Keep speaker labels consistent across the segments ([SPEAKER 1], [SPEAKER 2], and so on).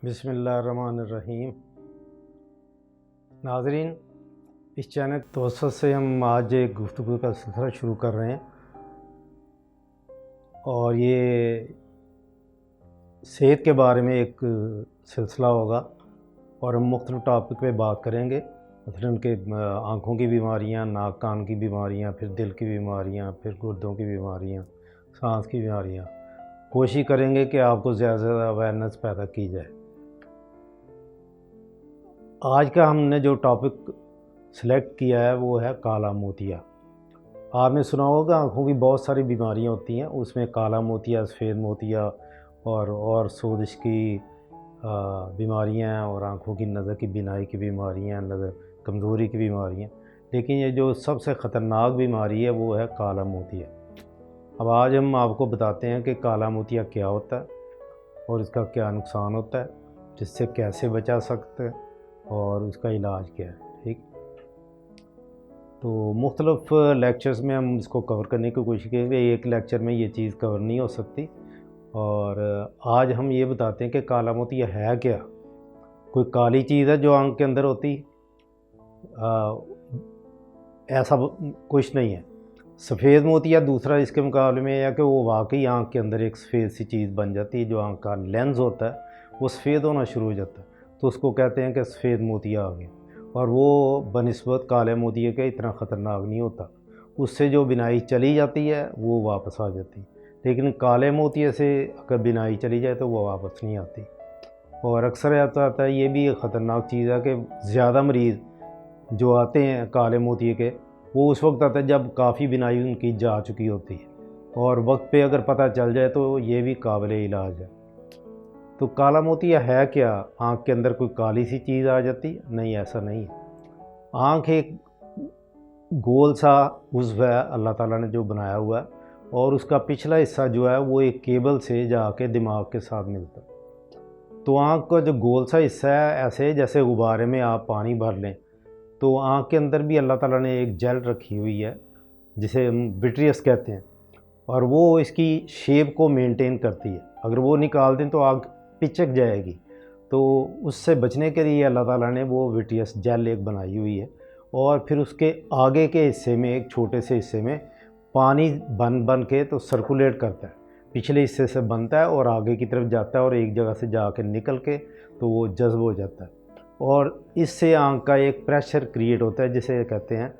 [SPEAKER 1] बिस्मिल्लाहिर्रहमानिर्रहीम। नाज़रीन, इस चैनल तवस्सुत से हम आज एक गुफ्तगू का सिलसिला शुरू कर रहे हैं और ये सेहत के बारे में एक सिलसिला होगा और हम मुख्तलिफ़ टॉपिक पे बात करेंगे। मसलन के आँखों की बीमारियाँ, नाक कान की बीमारियाँ, फिर दिल की बीमारियाँ, फिर गुर्दों की बीमारियाँ, सांस की बीमारियाँ। कोशिश करेंगे कि आपको ज़्यादा से ज़्यादा अवेयरनेस पैदा की जाए। आज का हमने जो टॉपिक सेलेक्ट किया है वो है काला मोतिया। आपने सुना होगा आँखों की बहुत सारी बीमारियां होती हैं, उसमें काला मोतिया, सफ़ेद मोतिया और सोजिश की बीमारियां और आँखों की नज़र की बिनाई की बीमारियां, नज़र कमज़ोरी की बीमारियां। लेकिन ये जो सबसे ख़तरनाक बीमारी है वो है काला मोतिया। अब आज हम आपको बताते हैं कि काला मोतिया क्या होता है और इसका क्या नुकसान होता है, जिससे कैसे बचा सकते हैं और उसका इलाज क्या है। ठीक, तो मुख्तलिफ़ लेक्चर्स में हम इसको कवर करने की कोशिश करेंगे। एक लेक्चर में ये चीज़ कवर नहीं हो सकती और आज हम ये बताते हैं कि काला मोतिया है क्या। कोई काली चीज़ है जो आँख के अंदर होती, ऐसा कुछ नहीं है। सफ़ेद मोतिया दूसरा इसके मुकाबले में है कि वो वाकई आँख के अंदर एक सफ़ेद सी चीज़ बन जाती है, जो आँख का लेंस होता है वो सफ़ेद होना शुरू हो जाता है, तो उसको कहते हैं कि सफ़ेद मोतिया आ गया। और वो बनिस्बत काले मोतिये के इतना ख़तरनाक नहीं होता, उससे जो बिनाई चली जाती है वो वापस आ जाती है। लेकिन काले मोतिये से अगर बिनाई चली जाए तो वो वापस नहीं आती। और अक्सर ऐसा आता है, ये भी एक ख़तरनाक चीज़ है कि ज़्यादा मरीज़ जो आते हैं काले मोतिये के, वो उस वक्त आता है जब काफ़ी बिनाई उनकी जा चुकी होती है और वक्त पे अगर पता चल जाए तो ये भी काबिल इलाज है। तो काला मोतिया है क्या? आँख के अंदर कोई काली सी चीज़ आ जाती है? नहीं, ऐसा नहीं है। आँख एक गोल सा उज़्व है अल्लाह ताला ने जो बनाया हुआ है, और उसका पिछला हिस्सा जो है वो एक केबल से जाके दिमाग के साथ मिलता है। तो आँख का जो गोल सा हिस्सा है, ऐसे जैसे गुब्बारे में आप पानी भर लें, तो आँख के अंदर भी अल्लाह ताला ने एक जेल रखी हुई है जिसे हम विट्रियस कहते हैं, और वो इसकी शेप को मेंटेन करती है। अगर वो निकाल दें तो आँख पिचक जाएगी। तो उससे बचने के लिए अल्लाह ताला ने वो विट्रियस जेल एक बनाई हुई है, और फिर उसके आगे के हिस्से में, एक छोटे से हिस्से में पानी बन के तो सर्कुलेट करता है। पिछले हिस्से से बनता है और आगे की तरफ जाता है और एक जगह से जाके निकल के तो वो जज़्ब हो जाता है, और इससे आँख का एक प्रेशर क्रिएट होता है जिसे कहते हैं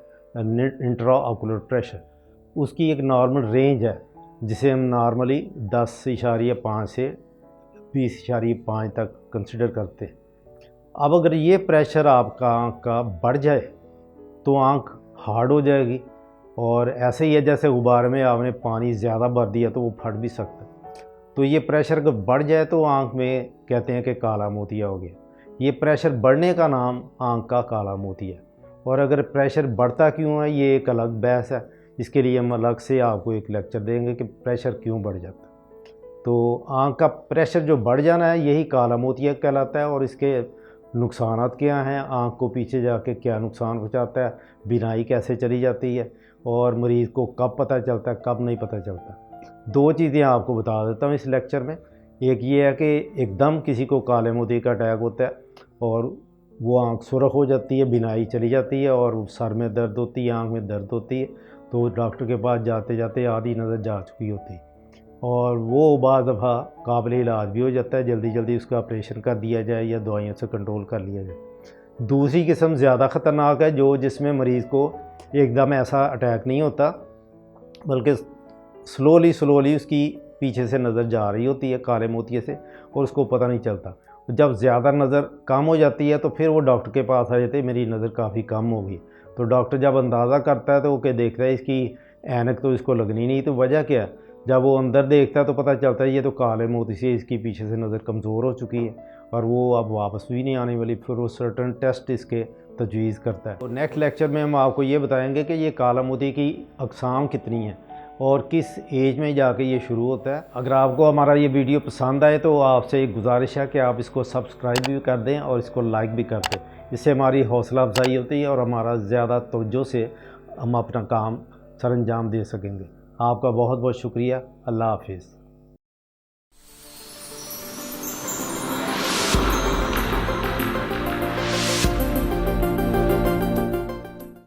[SPEAKER 1] इंट्राऑकुलर प्रेशर। उसकी एक नॉर्मल रेंज है जिसे हम नॉर्मली 10.5 से 20.5 तक कंसिडर करते हैं। अब अगर ये प्रेशर आपका आँख का बढ़ जाए तो आँख हार्ड हो जाएगी, और ऐसे ही है जैसे गुब्बारे में आपने पानी ज़्यादा भर दिया तो वो फट भी सकता है। तो ये प्रेशर अगर बढ़ जाए तो आँख में कहते हैं कि काला मोतिया हो गया। ये प्रेशर बढ़ने का नाम आँख का काला मोतिया है। और अगर प्रेशर बढ़ता क्यों है, ये एक अलग बहस है। इसके लिए हम अलग से आपको एक लेक्चर देंगे कि प्रेशर क्यों बढ़ जाता है। तो आँख का प्रेशर जो बढ़ जाना है यही काला मोतिया कहलाता है। और इसके नुकसानात क्या हैं, आँख को पीछे जाके क्या नुकसान पहुँचाता है, बिनाई कैसे चली जाती है, और मरीज़ को कब पता चलता है, कब नहीं पता चलता। दो चीज़ें आपको बता देता हूँ इस लेक्चर में। एक ये है कि एकदम किसी को काले मोतिये का अटैक होता है और वो आँख सुर्ख हो जाती है, बिनाई चली जाती है और सर में दर्द होती है, आँख में दर्द होती है, तो डॉक्टर के पास जाते जाते आधी नज़र जा चुकी होती है, और वो बाद दफ़ा काबिल इलाज भी हो जाता है। जल्दी जल्दी उसका ऑपरेशन कर दिया जाए या दवाइयों से कंट्रोल कर लिया जाए। दूसरी किस्म ज़्यादा ख़तरनाक है, जो जिसमें मरीज़ को एकदम ऐसा अटैक नहीं होता, बल्कि स्लोली उसकी पीछे से नज़र जा रही होती है काले मोतिये से, और उसको पता नहीं चलता। जब ज़्यादा नज़र कम हो जाती है तो फिर वो डॉक्टर के पास आ जाते हैं, मेरी नज़र काफ़ी कम हो गई। तो डॉक्टर जब अंदाज़ा करता है तो वो क्या देखता है, इसकी ऐनक तो इसको लगनी नहीं, तो वजह क्या है। जब वो अंदर देखता है तो पता चलता है ये तो काले मोती से इसकी पीछे से नज़र कमज़ोर हो चुकी है और वो अब वापस भी नहीं आने वाली। फिर वो सर्टन टेस्ट इसके तजवीज़ करता है। तो नेक्स्ट लेक्चर में हम आपको ये बताएंगे कि ये काला मोती की अक़साम कितनी हैं और किस एज में जाके ये शुरू होता है। अगर आपको हमारा ये वीडियो पसंद आए तो आपसे एक गुजारिश है कि आप इसको सब्सक्राइब भी कर दें और इसको लाइक भी कर दें। इससे हमारी हौसला अफजाई होती है और हमारा ज़्यादा तवज्जो से हम अपना काम सर अंजाम दे सकेंगे। आपका बहुत बहुत शुक्रिया। अल्लाह हाफिज़।